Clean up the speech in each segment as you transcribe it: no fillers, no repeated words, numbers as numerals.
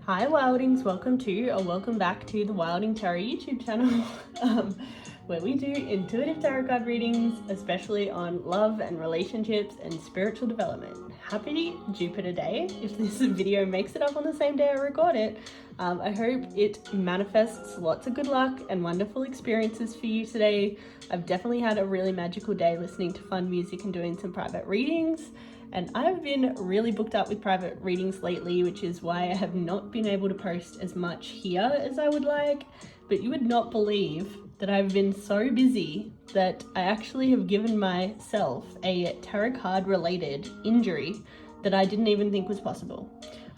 Hi Wildings, welcome back to the Wilding Tarot YouTube channel where we do intuitive tarot card readings, especially on love and relationships and spiritual development. Happy Jupiter Day. If this video makes it up on the same day I record it, I hope it manifests lots of good luck and wonderful experiences for you today. I've definitely had a really magical day listening to fun music and doing some private readings. And I've been really booked up with private readings lately, which is why I have not been able to post as much here as I would like. But you would not believe that I've been so busy that I actually have given myself a tarot card related injury that I didn't even think was possible.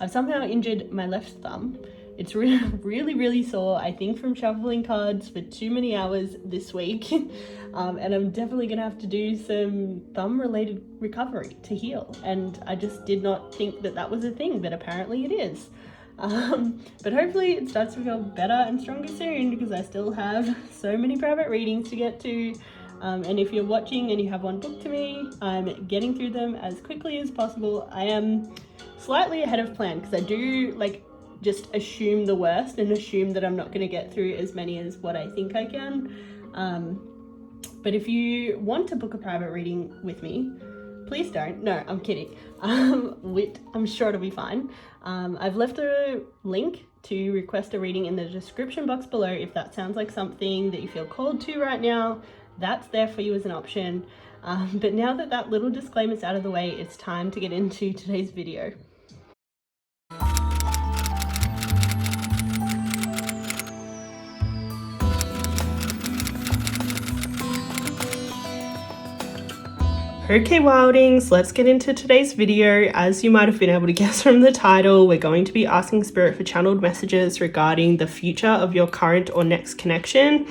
I've somehow injured my left thumb. It's really sore, I think, from shuffling cards for too many hours this week. And I'm definitely gonna have to do some thumb related recovery to heal. And I just did not think that that was a thing, but apparently it is. But hopefully it starts to feel better and stronger soon, because I still have so many private readings to get to. And if you're watching and you have one booked to me, I'm getting through them as quickly as possible. I am slightly ahead of plan because I do just assume the worst and assume that I'm not going to get through as many as what I think I can. But if you want to book a private reading with me, please don't. No, I'm kidding. I'm sure it'll be fine. I've left a link to request a reading in the description box below. If that sounds like something that you feel called to right now, that's there for you as an option. But now that that little disclaimer is out of the way, it's time to get into today's video. Okay Wildings, let's get into today's video. As you might have been able to guess from the title, we're going to be asking Spirit for channeled messages regarding the future of your current or next connection.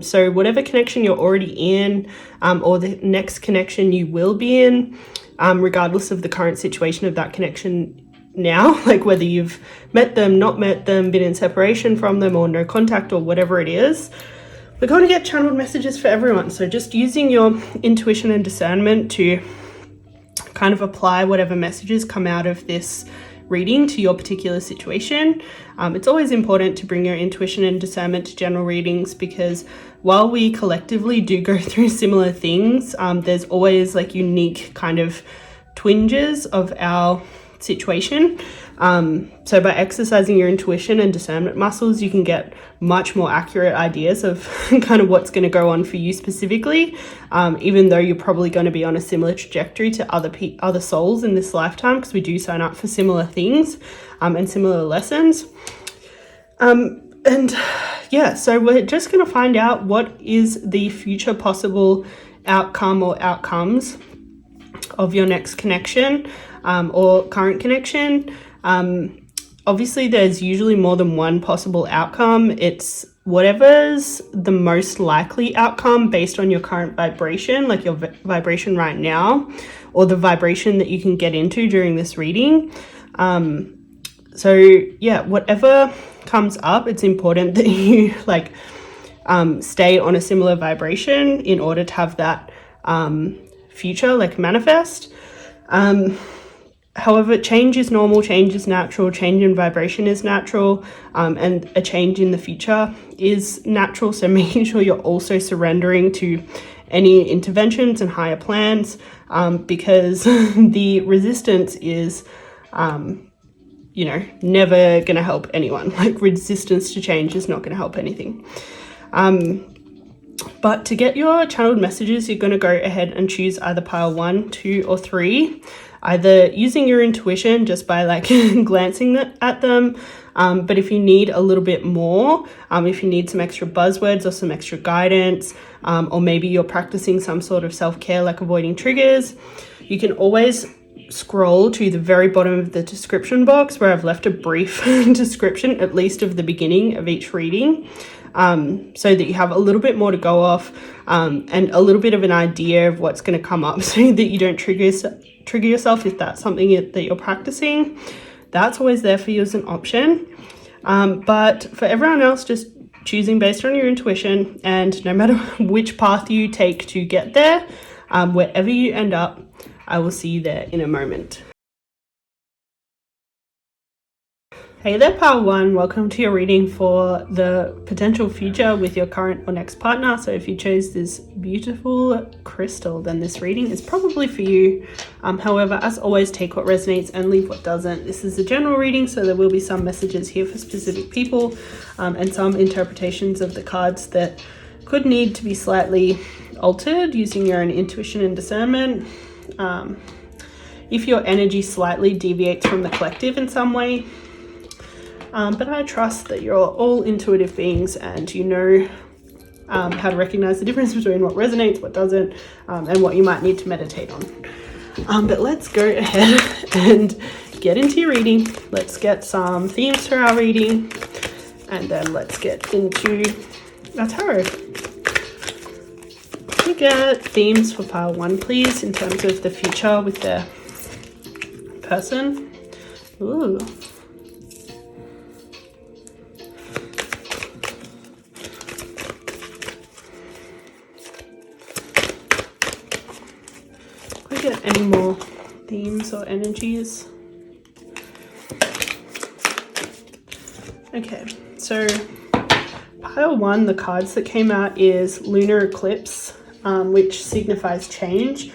So whatever connection you're already in, or the next connection you will be in, regardless of the current situation of that connection now, like whether you've met them, not met them, been in separation from them, or no contact, or whatever it is. We're going to get channeled messages for everyone. So just using your intuition and discernment to kind of apply whatever messages come out of this reading to your particular situation. It's always important to bring your intuition and discernment to general readings, because while we collectively do go through similar things, there's always unique kind of twinges of our situation. So by exercising your intuition and discernment muscles, you can get much more accurate ideas of kind of what's going to go on for you specifically, even though you're probably going to be on a similar trajectory to other souls in this lifetime, because we do sign up for similar things and similar lessons. And yeah, so we're just going to find out what is the future possible outcome or outcomes of your next connection or current connection. Obviously there's usually more than one possible outcome. It's whatever's the most likely outcome based on your current vibration, like your vibration right now, or the vibration that you can get into during this reading. So yeah, whatever comes up, it's important that you stay on a similar vibration in order to have that future manifest. However, change is normal, change is natural, change in vibration is natural, and a change in the future is natural. So making sure you're also surrendering to any interventions and higher plans, because the resistance is, never going to help anyone. Resistance to change is not going to help anything. But to get your channeled messages, you're going to go ahead and choose either pile 1, 2, or 3. Either using your intuition just by glancing at them, but if you need a little bit more, if you need some extra buzzwords or some extra guidance, or maybe you're practicing some sort of self-care like avoiding triggers, you can always scroll to the very bottom of the description box where I've left a brief description, at least of the beginning of each reading, so that you have a little bit more to go off, and a little bit of an idea of what's going to come up, so that you don't trigger yourself if that's something that you're practicing. That's always there for you as an option. But for everyone else, just choosing based on your intuition, and no matter which path you take to get there, wherever you end up, I will see you there in a moment. Hey there, Pile 1. Welcome to your reading for the potential future with your current or next partner. So if you chose this beautiful crystal, then this reading is probably for you. However, as always, take what resonates and leave what doesn't. This is a general reading, so there will be some messages here for specific people and some interpretations of the cards that could need to be slightly altered using your own intuition and discernment. If your energy slightly deviates from the collective in some way, but I trust that you're all intuitive beings and you know how to recognize the difference between what resonates, what doesn't, and what you might need to meditate on. But let's go ahead and get into your reading. Let's get some themes for our reading, and then let's get into our tarot. Can we get themes for pile 1, please, in terms of the future with their person? Ooh. Any more themes or energies? Okay, so pile 1, the cards that came out is lunar eclipse, which signifies change.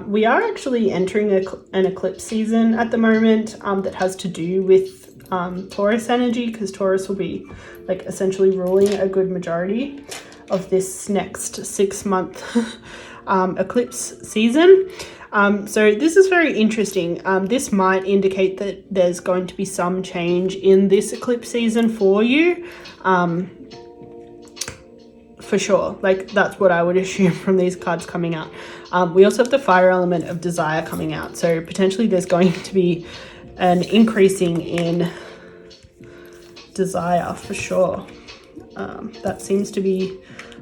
We are actually entering an eclipse season at the moment that has to do with Taurus energy, because Taurus will be like essentially ruling a good majority of this next 6-month eclipse season. So this is very interesting. This might indicate that there's going to be some change in this eclipse season for you. For sure. Like, that's what I would assume from these cards coming out. We also have the fire element of desire coming out. So potentially there's going to be an increasing in desire for sure. That seems to be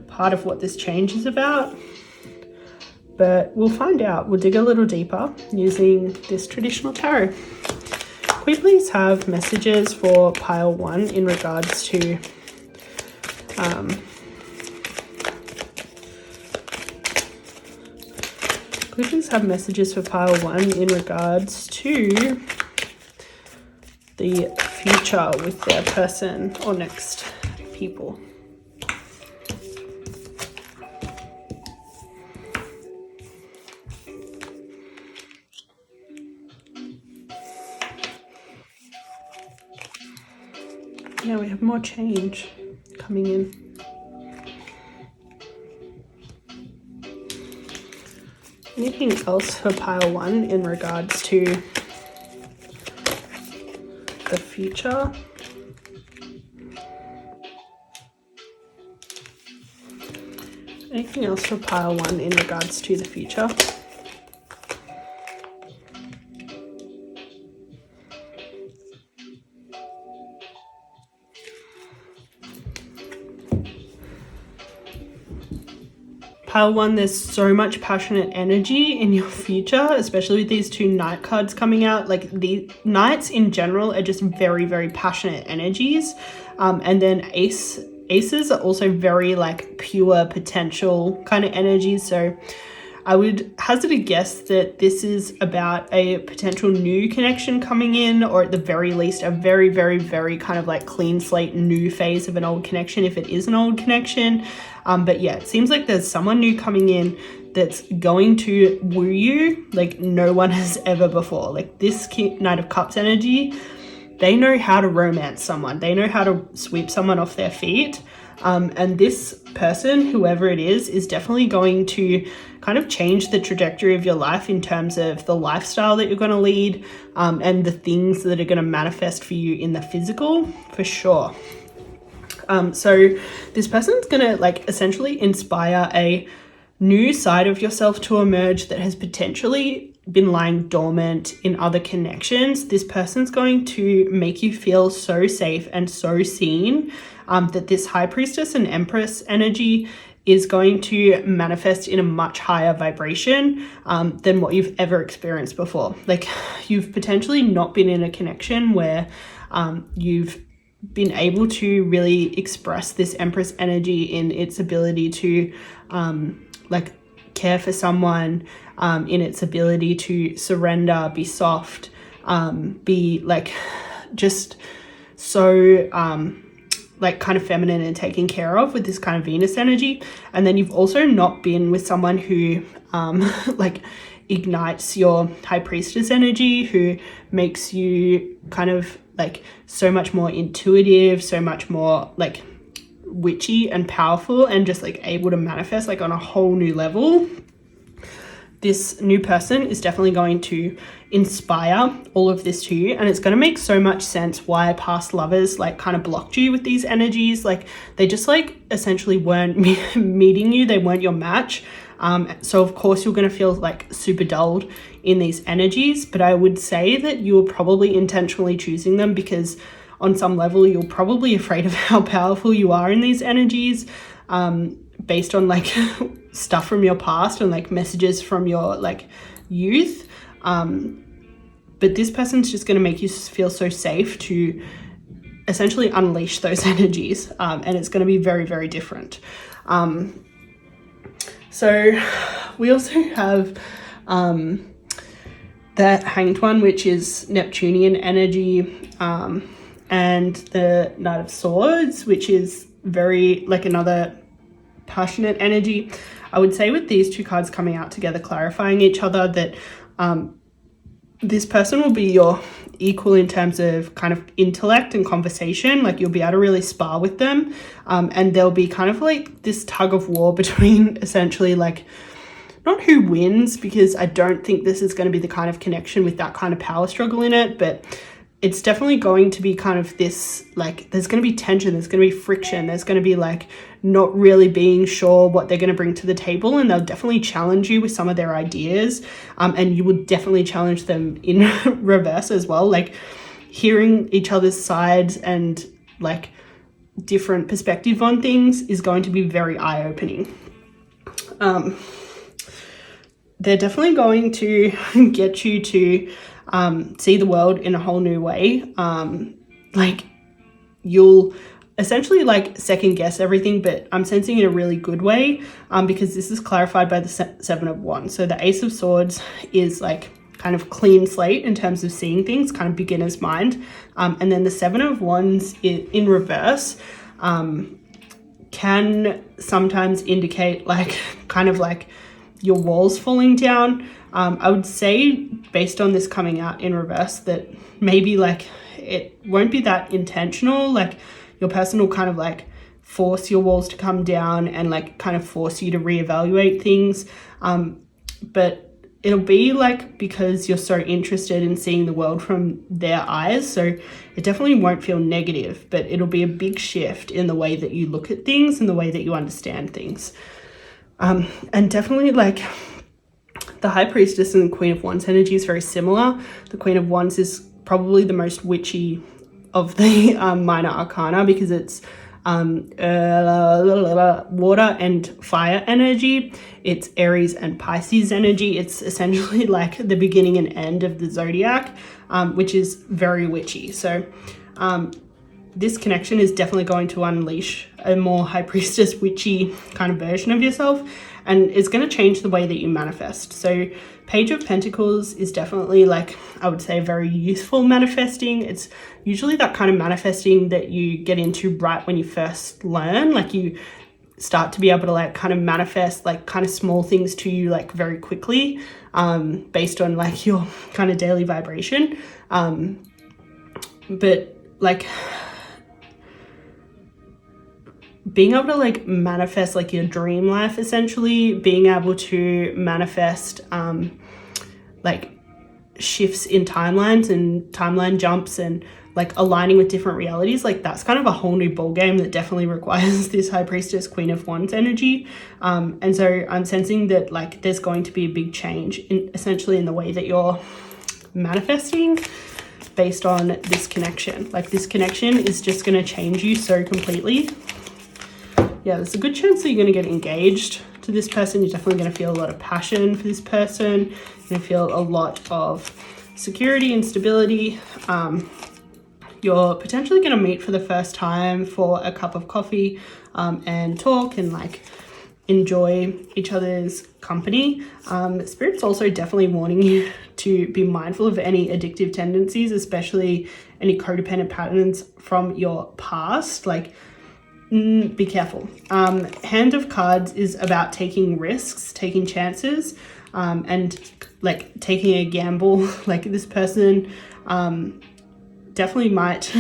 part of what this change is about. But we'll find out. We'll dig a little deeper using this traditional tarot. Can we please have messages for pile 1 in regards to can we please have messages for pile 1 in regards to the future with their person or next people? Yeah, we have more change coming in. Anything else for pile 1 in regards to the future? Anything else for pile 1 in regards to the future? Pile 1, there's so much passionate energy in your future, especially with these 2 knight cards coming out. Like, the knights in general are just very, very passionate energies. And then aces are also very like pure potential kind of energies. So I would hazard a guess that this is about a potential new connection coming in, or at the very least a very, very, very kind of like clean slate new phase of an old connection, if it is an old connection. But yeah, it seems like there's someone new coming in that's going to woo you like no one has ever before. Like, this Knight of Cups energy, they know how to romance someone. They know how to sweep someone off their feet. And this person, whoever it is definitely going to kind of change the trajectory of your life in terms of the lifestyle that you're going to lead, and the things that are going to manifest for you in the physical, for sure. So this person's going to like essentially inspire a new side of yourself to emerge that has potentially been lying dormant in other connections. This person's going to make you feel so safe and so seen, that this High Priestess and Empress energy is going to manifest in a much higher vibration than what you've ever experienced before. Like, you've potentially not been in a connection where you've been able to really express this Empress energy in its ability to like care for someone, in its ability to surrender, be soft, be like just so like kind of feminine and taken care of with this kind of Venus energy. And then you've also not been with someone who like ignites your high priestess energy, who makes you kind of like so much more intuitive, so much more like witchy and powerful, and just like able to manifest like on a whole new level. This new person is definitely going to inspire all of this to you, and it's going to make so much sense why past lovers like kind of blocked you with these energies. Like they just like essentially weren't meeting you, they weren't your match. So of course you're going to feel like super dulled in these energies, but I would say that you're probably intentionally choosing them because on some level you're probably afraid of how powerful you are in these energies, based on like stuff from your past and like messages from your like youth. But this person's just going to make you feel so safe to essentially unleash those energies, and it's going to be very, very different. So we also have the Hanged One, which is Neptunian energy, and the Knight of Swords, which is very like another passionate energy. I would say with these two cards coming out together, clarifying each other, that this person will be your equal in terms of kind of intellect and conversation. Like you'll be able to really spar with them, and there'll be kind of like this tug of war between essentially like not who wins, because I don't think this is going to be the kind of connection with that kind of power struggle in it, but it's definitely going to be kind of this, like there's going to be tension, there's going to be friction, there's going to be like not really being sure what they're going to bring to the table, and they'll definitely challenge you with some of their ideas, and you will definitely challenge them in reverse as well. Like hearing each other's sides and like different perspective on things is going to be very eye-opening. They're definitely going to get you to see the world in a whole new way. Like you'll essentially like second guess everything, but I'm sensing in a really good way, because this is clarified by the Seven of Wands. So the Ace of Swords is like kind of clean slate in terms of seeing things, kind of beginner's mind. And then the Seven of Wands in reverse can sometimes indicate like kind of like your walls falling down. I would say based on this coming out in reverse that maybe like it won't be that intentional. Like your person will kind of like force your walls to come down and like kind of force you to reevaluate things. But it'll be like because you're so interested in seeing the world from their eyes. So it definitely won't feel negative, but it'll be a big shift in the way that you look at things and the way that you understand things. And definitely like the High Priestess and the Queen of Wands energy is very similar. The Queen of Wands is probably the most witchy of the minor arcana because it's water and fire energy. It's Aries and Pisces energy. It's essentially like the beginning and end of the zodiac, which is very witchy. So this connection is definitely going to unleash a more High Priestess witchy kind of version of yourself, and it's going to change the way that you manifest. So Page of Pentacles is definitely like, I would say, very useful manifesting. It's usually that kind of manifesting that you get into right when you first learn. Like you start to be able to like kind of manifest like kind of small things to you like very quickly, based on like your kind of daily vibration. But like being able to like manifest like your dream life, essentially being able to manifest like shifts in timelines and timeline jumps and like aligning with different realities, like that's kind of a whole new ball game that definitely requires this High Priestess Queen of Wands energy. And so I'm sensing that like there's going to be a big change in essentially in the way that you're manifesting based on this connection. Like this connection is just going to change you so completely. Yeah, there's a good chance that you're going to get engaged to this person. You're definitely going to feel a lot of passion for this person. You're going to feel a lot of security and stability. You're potentially going to meet for the first time for a cup of coffee and talk and like enjoy each other's company. Spirit's also definitely warning you to be mindful of any addictive tendencies, especially any codependent patterns from your past. Like, be careful. Hand of Cards is about taking risks, taking chances, and like taking a gamble. Like, this person definitely might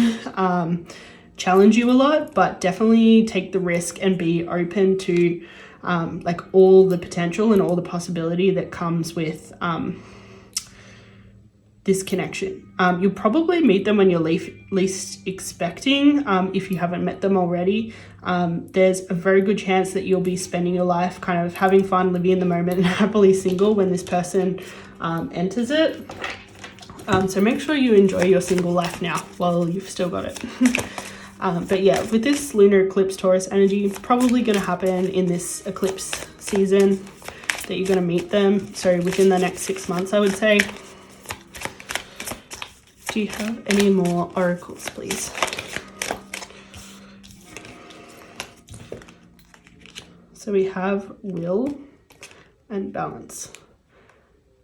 challenge you a lot, but definitely take the risk and be open to like all the potential and all the possibility that comes with this connection. You'll probably meet them when you're least expecting. If you haven't met them already, there's a very good chance that you'll be spending your life kind of having fun, living in the moment, and happily single when this person enters it. So make sure you enjoy your single life now while you've still got it. But yeah, with this lunar eclipse Taurus energy, probably going to happen in this eclipse season that you're going to meet them. So within the next 6 months, I would say. Do you have any more oracles, please? So we have will and balance.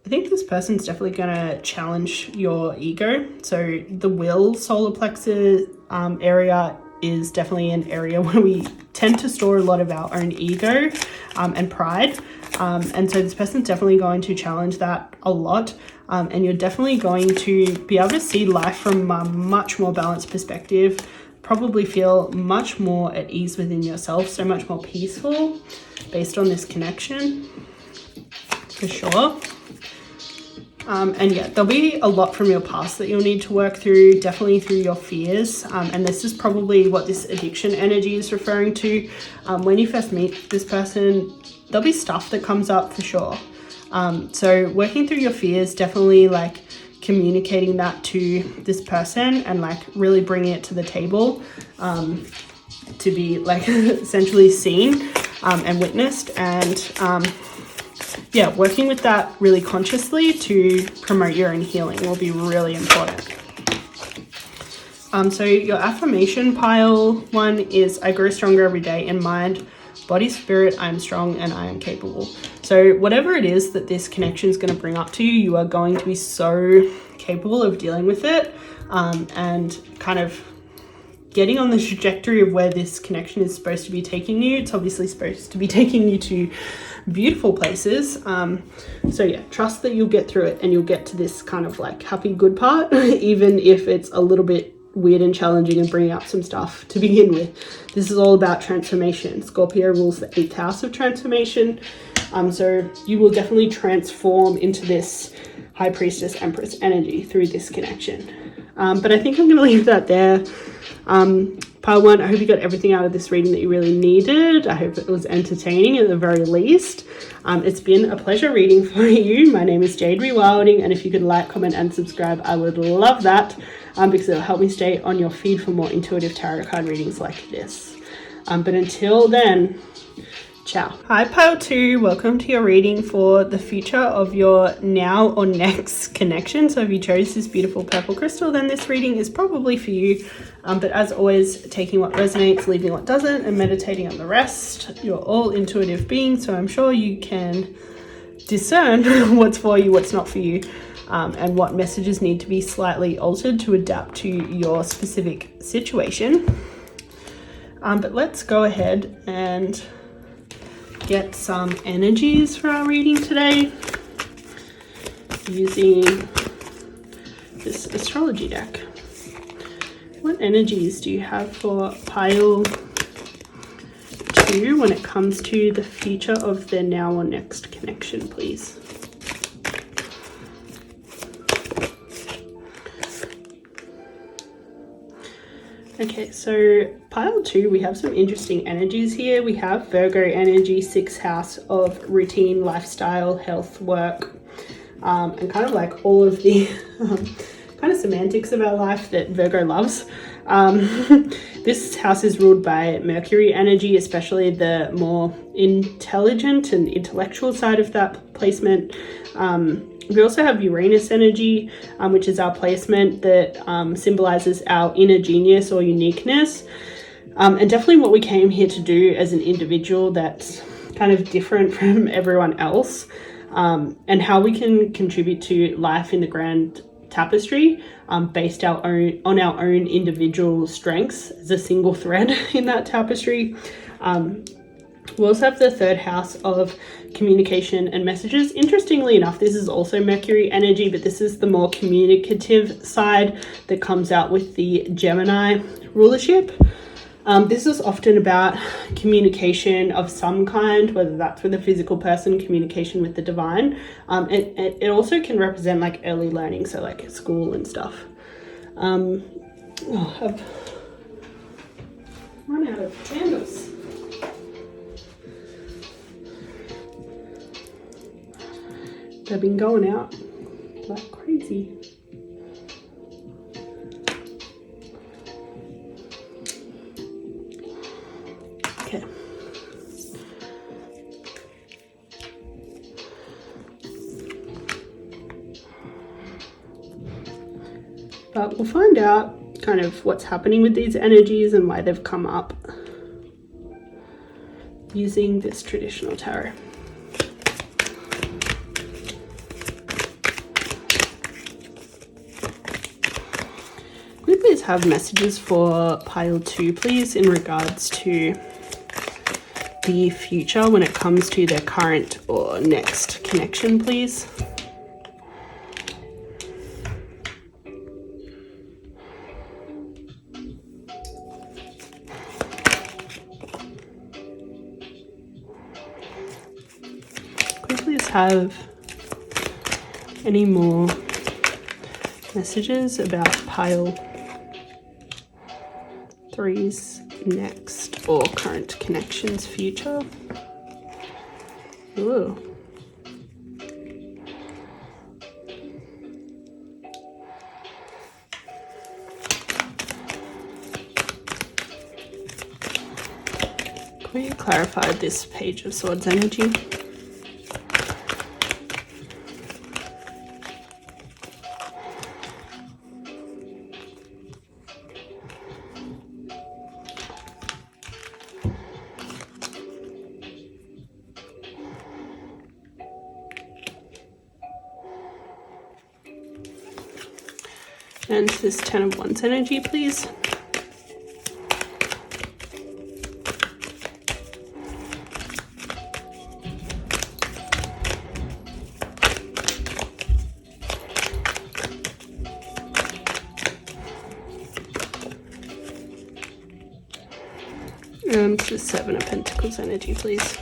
I think this person's definitely going to challenge your ego. So the will solar plexus area is definitely an area where we tend to store a lot of our own ego and pride. And so this person's definitely going to challenge that a lot. And you're definitely going to be able to see life from a much more balanced perspective, probably feel much more at ease within yourself, so much more peaceful based on this connection, for sure. And yeah, there'll be a lot from your past that you'll need to work through, definitely through your fears. And this is probably what this addiction energy is referring to. When you first meet this person, there'll be stuff that comes up for sure. So working through your fears, definitely like communicating that to this person and like really bringing it to the table to be like essentially seen and witnessed, and yeah, working with that really consciously to promote your own healing will be really important. So your affirmation pile one is, I grow stronger every day in mind, body, spirit, I am strong and I am capable. So whatever it is that this connection is going to bring up to you, you are going to be so capable of dealing with it and kind of getting on the trajectory of where this connection is supposed to be taking you. It's obviously supposed to be taking you to beautiful places. So yeah, trust that you'll get through it and you'll get to this kind of like happy good part, even if it's a little bit weird and challenging and bringing up some stuff to begin with. This is all about transformation. Scorpio rules the 8th house of transformation. So you will definitely transform into this High Priestess Empress energy through this connection. But I think I'm going to leave that there. Pile one, I hope you got everything out of this reading that you really needed. I hope it was entertaining at the very least. It's been a pleasure reading for you. My name is Jade Rewilding, and if you could like, comment, and subscribe, I would love that because it'll help me stay on your feed for more intuitive tarot card readings like this. But until then, ciao. Hi Pile 2, welcome to your reading for the future of your now or next connection. So if you chose this beautiful purple crystal, then this reading is probably for you. But as always, taking what resonates, leaving what doesn't, and meditating on the rest. You're all intuitive beings, so I'm sure you can discern what's for you, what's not for you, and what messages need to be slightly altered to adapt to your specific situation. But let's go ahead and get some energies for our reading today using this astrology deck. What energies do you have for pile 2 when it comes to the future of their now or next connection, please? Okay, so pile 2, we have some interesting energies here. We have Virgo energy, 6th house of routine, lifestyle, health, work, and kind of like all of the kind of semantics of our life that Virgo loves. This house is ruled by Mercury energy, especially the more intelligent and intellectual side of that placement. We also have Uranus energy, which is our placement that symbolizes our inner genius or uniqueness. And definitely what we came here to do as an individual that's kind of different from everyone else, and how we can contribute to life in the grand tapestry, based on our own individual strengths as a single thread in that tapestry. We also have the third house of communication and messages. Interestingly enough, this is also Mercury energy, but this is the more communicative side that comes out with the Gemini rulership. This is often about communication of some kind, whether that's with a physical person, communication with the divine. It also can represent like early learning, so like school and stuff. I've run out of candles. They've been going out like crazy. Okay. But we'll find out kind of what's happening with these energies and why they've come up using this traditional tarot. Could we please have messages for pile 2, please, in regards to the future when it comes to their current or next connection, please? Have any more messages about pile 3's next or current connections future? Ooh. Can we clarify this Page of Swords energy? And this 10 of Wands energy, please. And the 7 of Pentacles energy, please.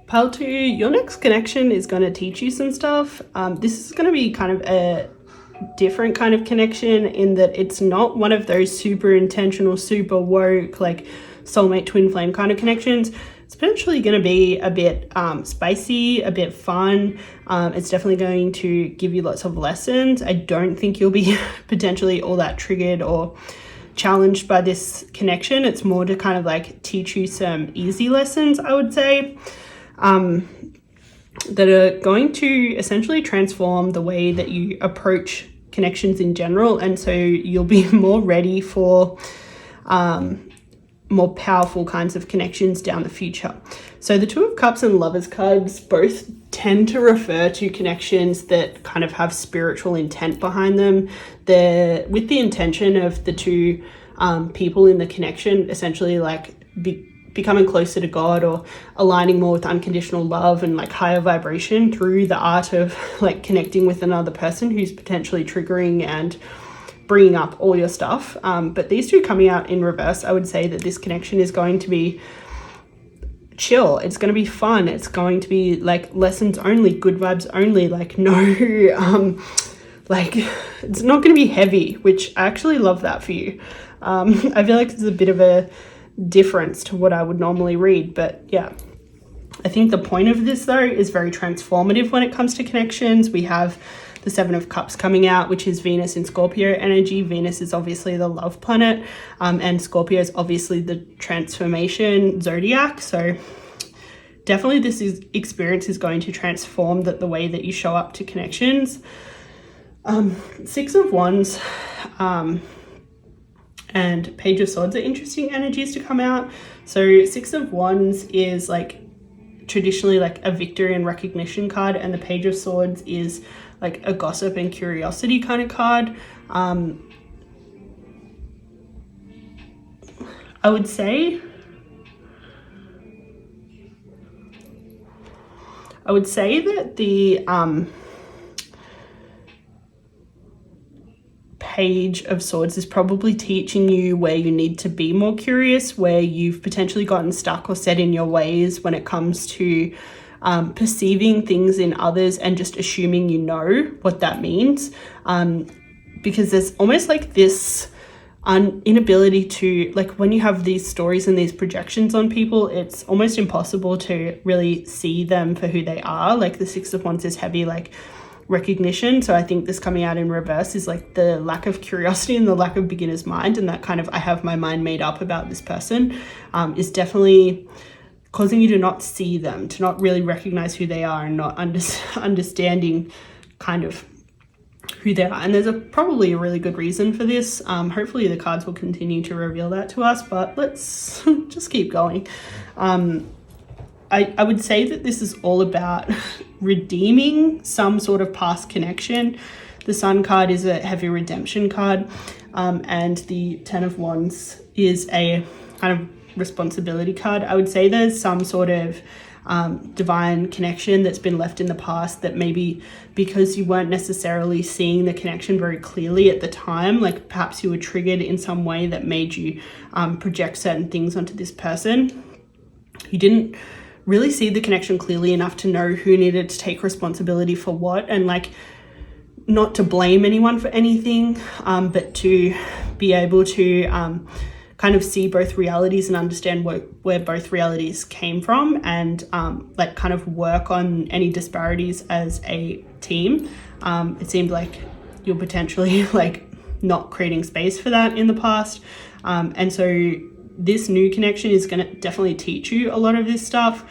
Pile 2, your next connection is going to teach you some stuff. This is going to be kind of a different kind of connection in that it's not one of those super intentional, super woke, like soulmate, twin flame kind of connections. It's potentially going to be a bit spicy, a bit fun. It's definitely going to give you lots of lessons. I don't think you'll be potentially all that triggered or challenged by this connection. It's more to kind of like teach you some easy lessons, I would say. That are going to essentially transform the way that you approach connections in general, and so you'll be more ready for more powerful kinds of connections down the future. So the Two of Cups and Lovers cards both tend to refer to connections that kind of have spiritual intent behind them. They're with the intention of the two people in the connection essentially like becoming closer to God or aligning more with unconditional love and like higher vibration through the art of like connecting with another person who's potentially triggering and bringing up all your stuff. But these two coming out in reverse, I would say that this connection is going to be chill. It's going to be fun. It's going to be like lessons only, good vibes only, like no, like it's not going to be heavy, which I actually love that for you. I feel like it's a bit of a difference to what I would normally read, but yeah, I think the point of this though is very transformative when it comes to connections. We have the Seven of Cups coming out, which is Venus in Scorpio energy. Venus is obviously the love planet, and Scorpio is obviously the transformation zodiac. So definitely this experience is going to transform the way that you show up to connections. Six of Wands and Page of Swords are interesting energies to come out. So Six of Wands is like traditionally like a victory and recognition card, and the Page of Swords is like a gossip and curiosity kind of card. I would say that the Page of Swords is probably teaching you where you need to be more curious, where you've potentially gotten stuck or set in your ways when it comes to perceiving things in others and just assuming you know what that means. Because there's almost like this inability to, like, when you have these stories and these projections on people, it's almost impossible to really see them for who they are. Like the Six of Wands is heavy, like recognition. So I think this coming out in reverse is like the lack of curiosity and the lack of beginner's mind, and that kind of I have my mind made up about this person is definitely causing you to not see them, to not really recognize who they are, and not understanding kind of who they are. And there's probably a really good reason for this. Hopefully the cards will continue to reveal that to us, but let's just keep going. I would say that this is all about redeeming some sort of past connection. The Sun card is a heavy redemption card, and the Ten of Wands is a kind of responsibility card. I would say there's some sort of divine connection that's been left in the past that maybe because you weren't necessarily seeing the connection very clearly at the time, like perhaps you were triggered in some way that made you project certain things onto this person. You didn't really see the connection clearly enough to know who needed to take responsibility for what, and like not to blame anyone for anything, but to be able to kind of see both realities and understand where both realities came from, and like kind of work on any disparities as a team. It seemed like you're potentially like not creating space for that in the past, and so this new connection is going to definitely teach you a lot of this stuff,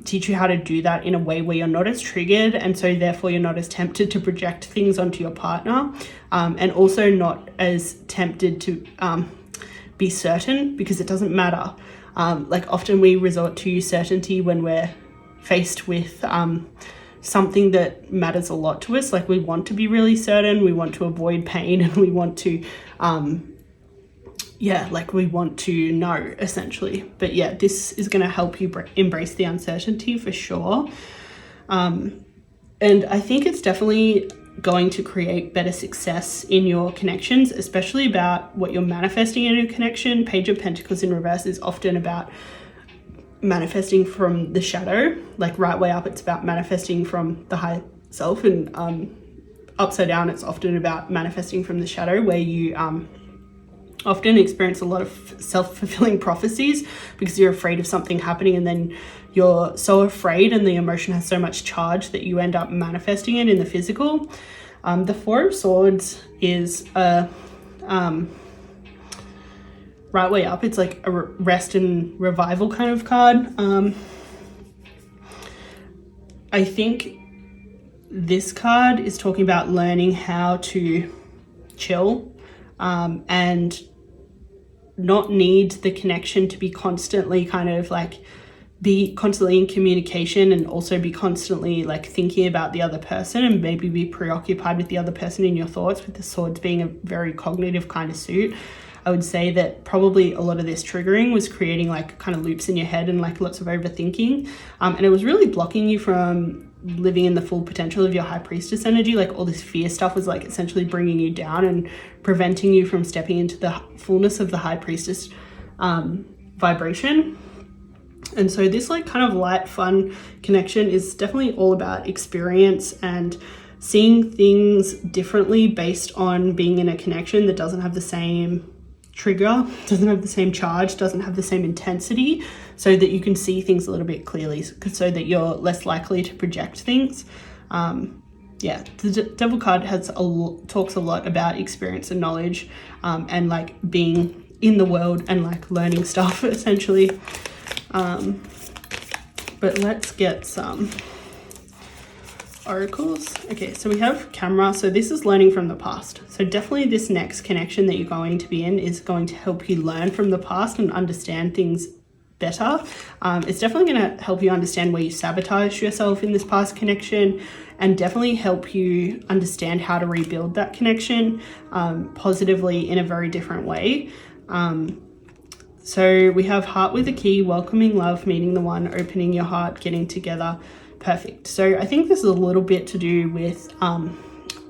teach you how to do that in a way where you're not as triggered, and so therefore you're not as tempted to project things onto your partner, and also not as tempted to be certain, because it doesn't matter. Like often we resort to certainty when we're faced with something that matters a lot to us. Like we want to be really certain, we want to avoid pain, and we want to we want to know, essentially. But yeah, this is going to help you embrace the uncertainty for sure. And I think it's definitely going to create better success in your connections, especially about what you're manifesting in a connection. Page of Pentacles in reverse is often about manifesting from the shadow. Like right way up, it's about manifesting from the high self, and upside down, it's often about manifesting from the shadow, where you often experience a lot of self-fulfilling prophecies because you're afraid of something happening, and then you're so afraid and the emotion has so much charge that you end up manifesting it in the physical. The Four of Swords is a right way up, it's like a rest and revival kind of card. I think this card is talking about learning how to chill and not need the connection to be constantly kind of like be constantly in communication, and also be constantly like thinking about the other person, and maybe be preoccupied with the other person in your thoughts, with the swords being a very cognitive kind of suit. I would say that probably a lot of this triggering was creating like kind of loops in your head and like lots of overthinking, and it was really blocking you from living in the full potential of your High Priestess energy. Like all this fear stuff was like essentially bringing you down and preventing you from stepping into the fullness of the High Priestess vibration. And so this like kind of light, fun connection is definitely all about experience and seeing things differently based on being in a connection that doesn't have the same trigger, doesn't have the same charge, doesn't have the same intensity, so that you can see things a little bit clearly, so that you're less likely to project things. yeah, the Devil card talks a lot about experience and knowledge, and like being in the world and like learning stuff essentially. But let's get some oracles. Okay, so we have camera. So this is learning from the past. So definitely this next connection that you're going to be in is going to help you learn from the past and understand things better. It's definitely going to help you understand where you sabotage yourself in this past connection, and definitely help you understand how to rebuild that connection positively in a very different way. So we have heart with a key, welcoming love, meeting the one, opening your heart, getting together. Perfect. So I think this is a little bit to do with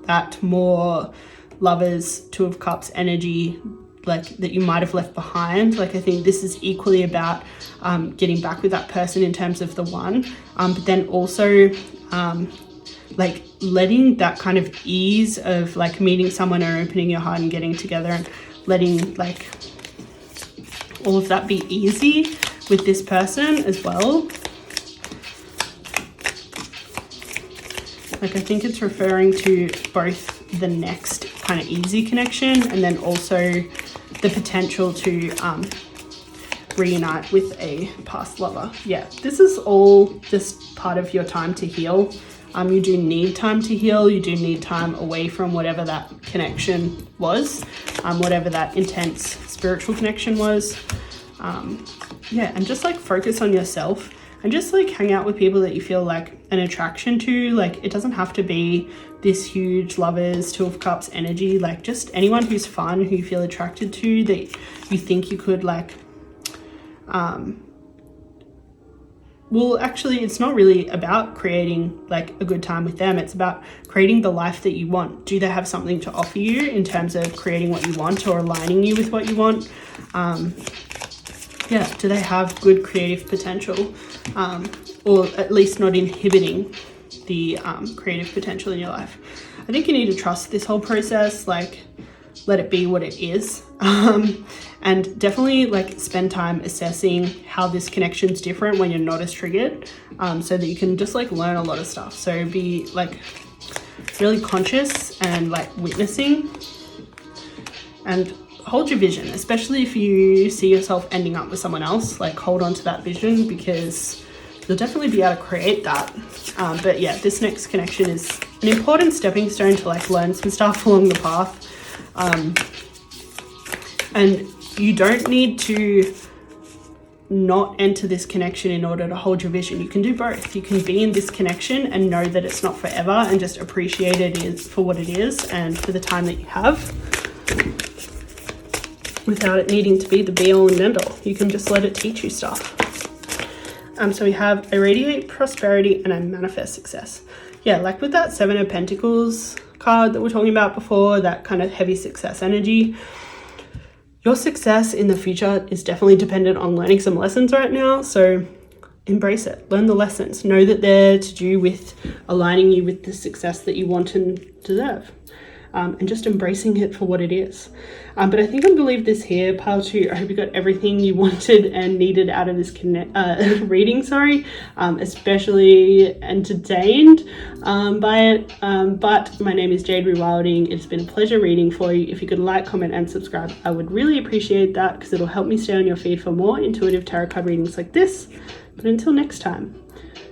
that more Lovers, Two of Cups energy, like that you might have left behind. Like I think this is equally about getting back with that person in terms of the one, but then also like letting that kind of ease of like meeting someone or opening your heart and getting together, and letting like all of that be easy with this person as well. Like I think it's referring to both the next kind of easy connection and then also the potential to reunite with a past lover. Yeah, this is all just part of your time to heal. You do need time to heal. You do need time away from whatever that connection was, whatever that intense spiritual connection was. Yeah, and just like focus on yourself and just like hang out with people that you feel like an attraction to. Like it doesn't have to be this huge Lovers, Two of Cups energy. Like just anyone who's fun, who you feel attracted to, that you think you could like well, actually, it's not really about creating like a good time with them. It's about creating the life that you want. Do they have something to offer you in terms of creating what you want or aligning you with what you want? Yeah, do they have good creative potential, or at least not inhibiting the creative potential in your life? I think you need to trust this whole process, like let it be what it is. And definitely like spend time assessing how this connection's different when you're not as triggered, so that you can just like learn a lot of stuff. So be like really conscious and like witnessing, and hold your vision, especially if you see yourself ending up with someone else. Like hold on to that vision, because you'll definitely be able to create that. But yeah, this next connection is an important stepping stone to like learn some stuff along the path. And you don't need to not enter this connection in order to hold your vision. You can do both. You can be in this connection and know that it's not forever, and just appreciate it for what it is and for the time that you have, without it needing to be the be all and end all. You can just let it teach you stuff. So we have I radiate prosperity and I manifest success. Yeah, like with that Seven of Pentacles card that we're talking about before, that kind of heavy success energy. Your success in the future is definitely dependent on learning some lessons right now. So embrace it, learn the lessons, know that they're to do with aligning you with the success that you want and deserve. And just embracing it for what it is. But I think I'm going to leave this here, pile 2. I hope you got everything you wanted and needed out of this reading, especially entertained by it. But my name is Jade Rewilding. It's been a pleasure reading for you. If you could like, comment, and subscribe, I would really appreciate that, because it'll help me stay on your feed for more intuitive tarot card readings like this. But until next time,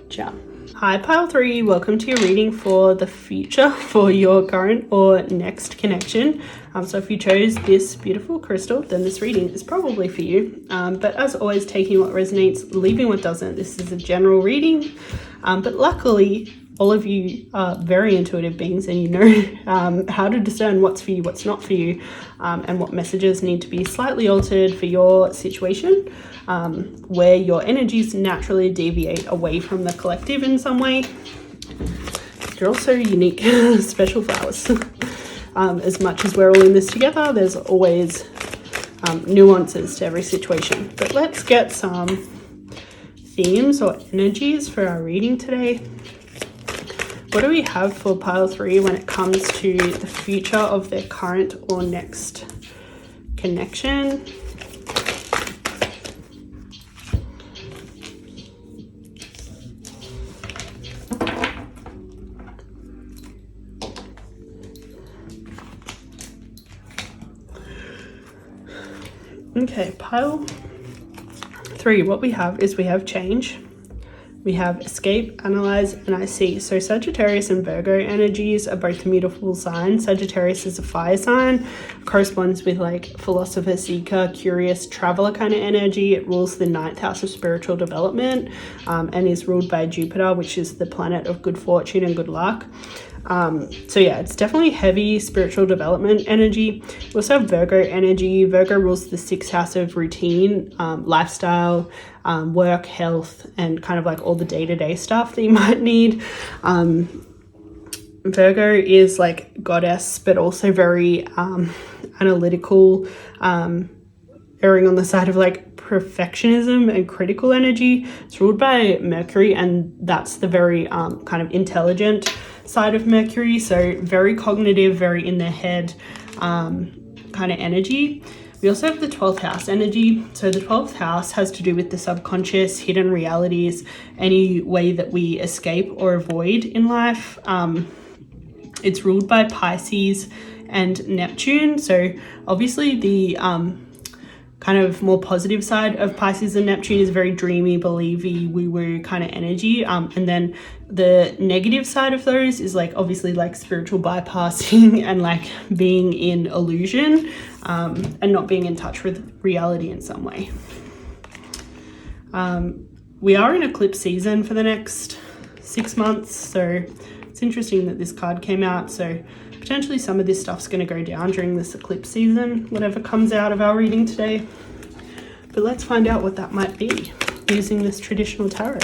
ciao. Hi Pile 3, welcome to your reading for the future, for your current or next connection. So if you chose this beautiful crystal, then this reading is probably for you. But as always, taking what resonates, leaving what doesn't. This is a general reading, but luckily all of you are very intuitive beings, and you know how to discern what's for you, what's not for you, and what messages need to be slightly altered for your situation, where your energies naturally deviate away from the collective in some way. You're also unique, special flowers. As much as we're all in this together, there's always nuances to every situation. But let's get some themes or energies for our reading today. What do we have for Pile 3 when it comes to the future of their current or next connection? Okay, pile 3, what we have is we have change. We have escape, analyze, and I see. So Sagittarius and Virgo energies are both mutable signs. Sagittarius is a fire sign, corresponds with like philosopher, seeker, curious, traveler kind of energy. It rules the 9th house of spiritual development, and is ruled by Jupiter, which is the planet of good fortune and good luck. So yeah, it's definitely heavy spiritual development energy. We also have Virgo energy. Virgo rules the 6th house of routine, lifestyle, work, health, and kind of like all the day-to-day stuff that you might need. Virgo is like goddess, but also very analytical, erring on the side of like perfectionism and critical energy. It's ruled by Mercury, and that's the very kind of intelligent side of Mercury. So very cognitive, very in their head kind of energy. We also have the 12th house energy. So the 12th house has to do with the subconscious, hidden realities, any way that we escape or avoid in life. It's ruled by Pisces and Neptune. So obviously the kind of more positive side of Pisces and Neptune is very dreamy, believey, woo-woo kind of energy. And then the negative side of those is like obviously like spiritual bypassing and like being in illusion, and not being in touch with reality in some way. We are in eclipse season for the next 6 months, so it's interesting that this card came out. So potentially some of this stuff's going to go down during this eclipse season, whatever comes out of our reading today. But let's find out what that might be using this traditional tarot.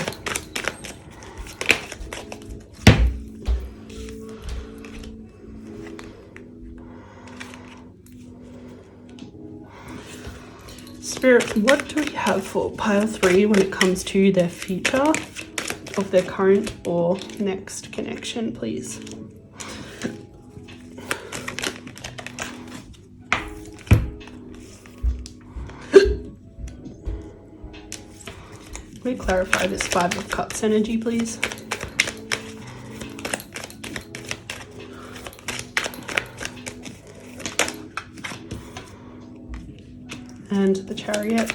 Spirit, what do we have for pile 3 when it comes to their future of their current or next connection, please? Let me clarify this 5 of Cups energy, please. And the Chariot.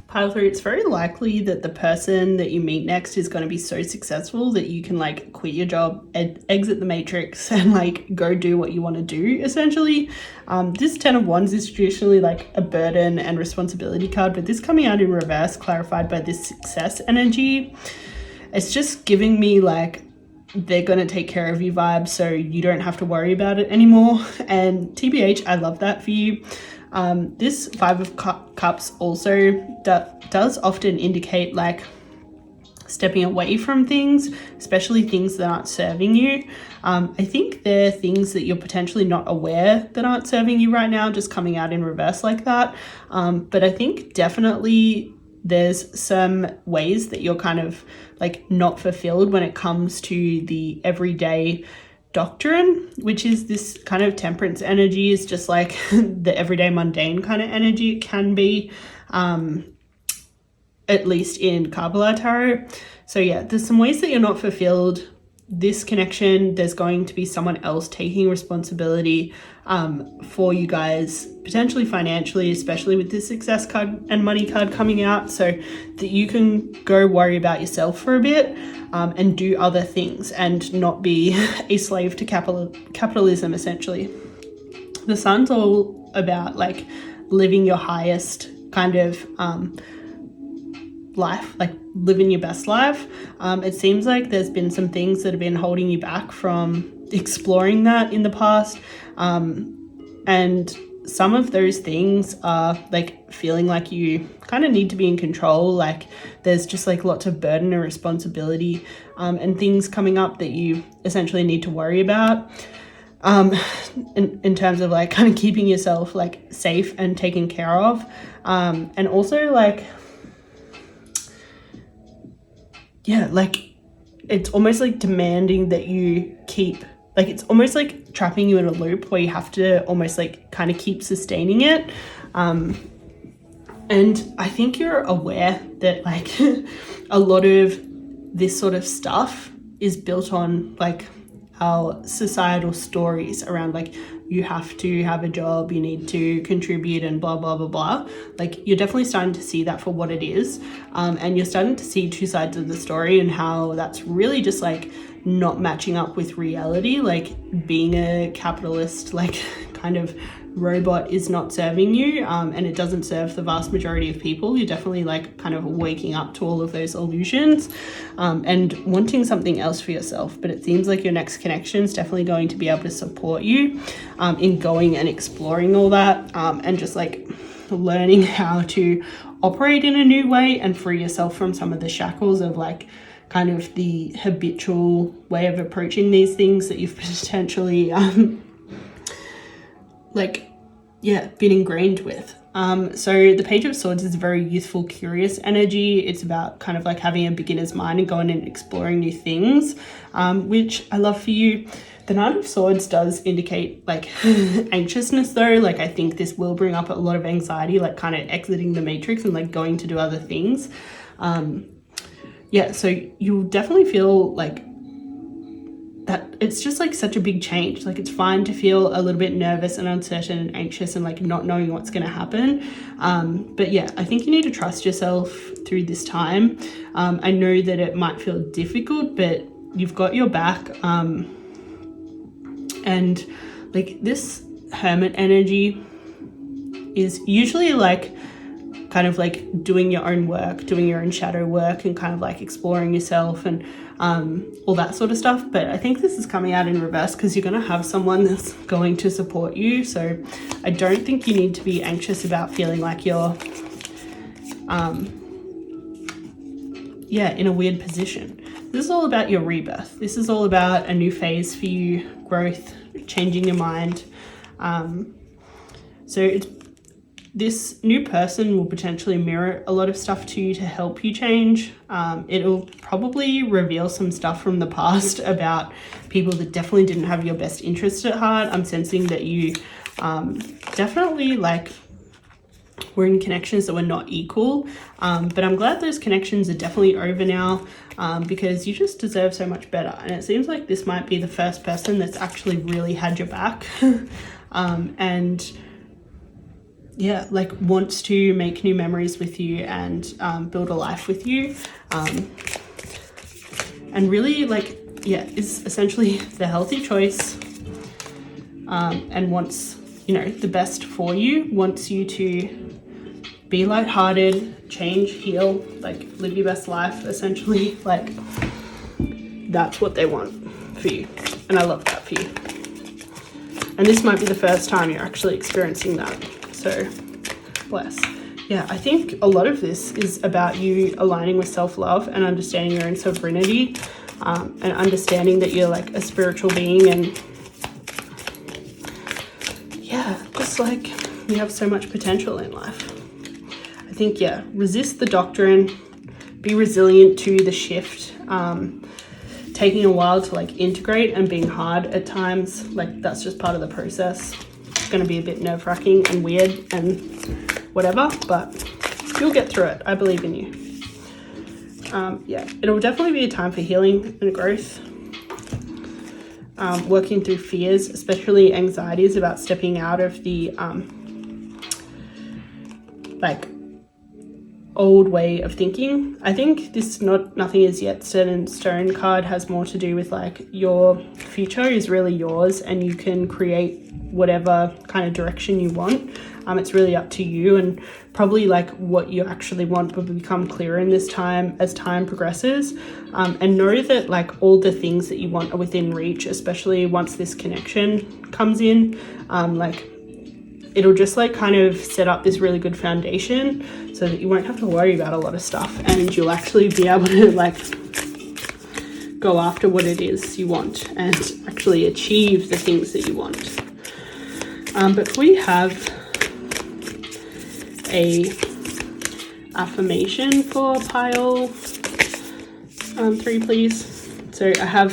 Pile 3, it's very likely that the person that you meet next is going to be so successful that you can like quit your job, exit the matrix, and like go do what you want to do, essentially. This 10 of Wands is traditionally like a burden and responsibility card, but this coming out in reverse, clarified by this success energy, it's just giving me like they're going to take care of you vibes, so you don't have to worry about it anymore. And TBH, I love that for you. This 5 of Cups also does often indicate like stepping away from things, especially things that aren't serving you. I think there are things that you're potentially not aware that aren't serving you right now, just coming out in reverse like that. But I think definitely there's some ways that you're kind of like not fulfilled when it comes to the everyday doctrine, which is this kind of temperance energy, is just like the everyday mundane kind of energy it can be, at least in Kabbalah Tarot. So yeah, there's some ways that you're not fulfilled. This connection, there's going to be someone else taking responsibility for you guys, potentially financially, especially with this success card and money card coming out, so that you can go worry about yourself for a bit and do other things and not be a slave to capitalism, essentially. The Sun's all about like living your highest kind of life, like living your best life. It seems like there's been some things that have been holding you back from exploring that in the past, and some of those things are like feeling like you kind of need to be in control, like there's just like lots of burden and responsibility and things coming up that you essentially need to worry about. in terms of like kind of keeping yourself like safe and taken care of, and also like, yeah, like it's almost like demanding that you keep, like it's almost like trapping you in a loop where you have to almost like kind of keep sustaining it. And I think you're aware that like a lot of this sort of stuff is built on like our societal stories around like you have to have a job, you need to contribute and blah, blah, blah, blah. Like you're definitely starting to see that for what it is. And you're starting to see two sides of the story and how that's really just like not matching up with reality. Like being a capitalist, like kind of robot is not serving you, and it doesn't serve the vast majority of people. You're definitely like kind of waking up to all of those illusions, and wanting something else for yourself. But it seems like your next connection is definitely going to be able to support you in going and exploring all that, and just like learning how to operate in a new way and free yourself from some of the shackles of like kind of the habitual way of approaching these things that you've potentially been ingrained with. So the Page of Swords is a very youthful, curious energy. It's about kind of like having a beginner's mind and going and exploring new things, which I love for you. The Knight of Swords does indicate like anxiousness though. Like I think this will bring up a lot of anxiety, like kind of exiting the matrix and like going to do other things. So you'll definitely feel like that it's just like such a big change. Like it's fine to feel a little bit nervous and uncertain and anxious and like not knowing what's going to happen. But yeah, I think you need to trust yourself through this time. I know that it might feel difficult, but you've got your back. And like this Hermit energy is usually like kind of like doing your own work, doing your own shadow work and kind of like exploring yourself and all that sort of stuff. But I think this is coming out in reverse because you're going to have someone that's going to support you. So I don't think you need to be anxious about feeling like you're in a weird position. This is all about your rebirth. This is all about a new phase for you, growth, changing your mind. This new person will potentially mirror a lot of stuff to you to help you change. It'll probably reveal some stuff from the past about people that definitely didn't have your best interest at heart. I'm sensing that you definitely like were in connections that were not equal. But I'm glad those connections are definitely over now, because you just deserve so much better. And it seems like this might be the first person that's actually really had your back. And yeah, like wants to make new memories with you and build a life with you, and really like is essentially the healthy choice, and wants the best for you, wants you to be lighthearted, change, heal, like live your best life essentially. Like that's what they want for you, and I love that for you. And this might be the first time you're actually experiencing that. So bless. Yeah, I think a lot of this is about you aligning with self-love and understanding your own sovereignty, and understanding that you're like a spiritual being, and just like you have so much potential in life. I think, resist the doctrine, be resilient to the shift, taking a while to like integrate and being hard at times. Like that's just part of the process. Going to be a bit nerve-wracking and weird and whatever, but you'll get through it. I believe in you. It'll definitely be a time for healing and growth, working through fears, especially anxieties about stepping out of the old way of thinking. I think this nothing is yet set in stone card has more to do with like your future is really yours, and you can create whatever kind of direction you want. It's really up to you, and probably like what you actually want will become clearer in this time as time progresses. And know that like all the things that you want are within reach, especially once this connection comes in. It'll just like kind of set up this really good foundation so that you won't have to worry about a lot of stuff, and you'll actually be able to like go after what it is you want and actually achieve the things that you want. But we have a affirmation for pile 3, please. So I have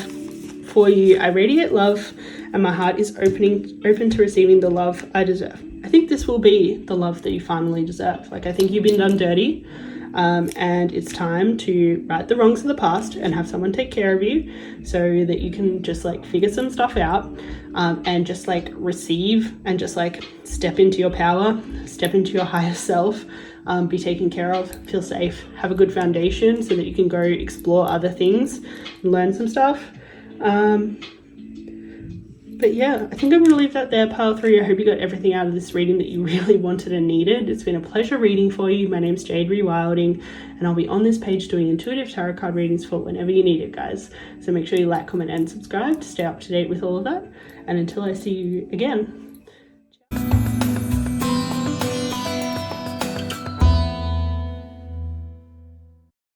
for you, I radiate love and my heart is open to receiving the love I deserve. I think this will be the love that you finally deserve. Like, I think you've been done dirty, and it's time to right the wrongs of the past and have someone take care of you so that you can just like figure some stuff out, and just like receive and just like step into your power, step into your higher self, be taken care of, feel safe, have a good foundation so that you can go explore other things and learn some stuff. But yeah, I think I'm going to leave that there, pile 3. I hope you got everything out of this reading that you really wanted and needed. It's been a pleasure reading for you. My name's Jade Rewilding, and I'll be on this page doing intuitive tarot card readings for whenever you need it, guys. So make sure you like, comment, and subscribe to stay up to date with all of that. And until I see you again,